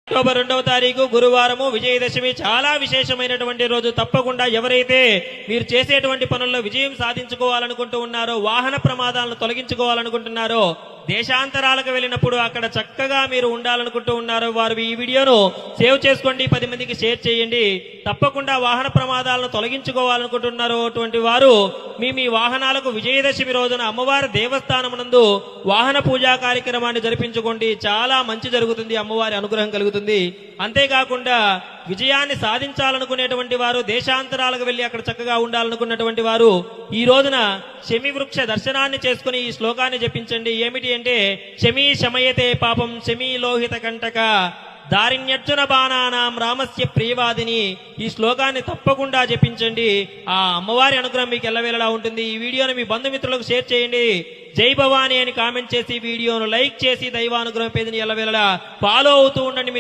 October 2వ తారీఖు గురువారము విజయదశమి చాలా విశేషమైనటువంటి రోజు. తప్పకుండా ఎవరైతే మీరు చేసేటువంటి పనుల్లో విజయం సాధించుకోవాలనుకుంటూ ఉన్నారో, వాహన ప్రమాదాలను తొలగించుకోవాలనుకుంటున్నారో, దేశాంతరాలకు వెళ్ళినప్పుడు అక్కడ చక్కగా మీరు ఉండాలనుకుంటూ ఉన్నారో, వారు ఈ వీడియోను సేవ్ చేసుకోండి, 10 మందికి షేర్ చేయండి. తప్పకుండా వాహన ప్రమాదాలను తొలగించుకోవాలనుకుంటున్నారో అటువంటి వారు మీ వాహనాలకు విజయదశమి రోజున అమ్మవారి దేవస్థానమునందు వాహన పూజా కార్యక్రమాన్ని జరిపించుకోండి. చాలా మంచి జరుగుతుంది, అమ్మవారి అనుగ్రహం కలుగుతుంది. అంతేకాకుండా విజయాన్ని సాధించాలనుకునేటువంటి వారు, దేశాంతరాలకు వెళ్లి అక్కడ చక్కగా ఉండాలనుకున్నటువంటి వారు ఈ రోజున శమి వృక్ష దర్శనాన్ని చేసుకుని ఈ శ్లోకాన్ని జపించండి. ఏమిటి అంటే, శమీ శమయతే పాపం శమీ లోహిత కంటక దారిణ్యర్జున బాణానాం రామస్య ప్రియవాదిని. ఈ శ్లోకాన్ని తప్పకుండా జపించండి. ఆ అమ్మవారి అనుగ్రహం మీకు ఎల్లవేళలా ఉంటుంది. ఈ వీడియోని మీ బంధుమిత్రులకు షేర్ చేయండి. జై భవానీ అని కామెంట్ చేసి వీడియోను లైక్ చేసి దైవానుగ్రహం పేజీని ఎల్లవేళలా ఫాలో అవుతూ ఉండండి.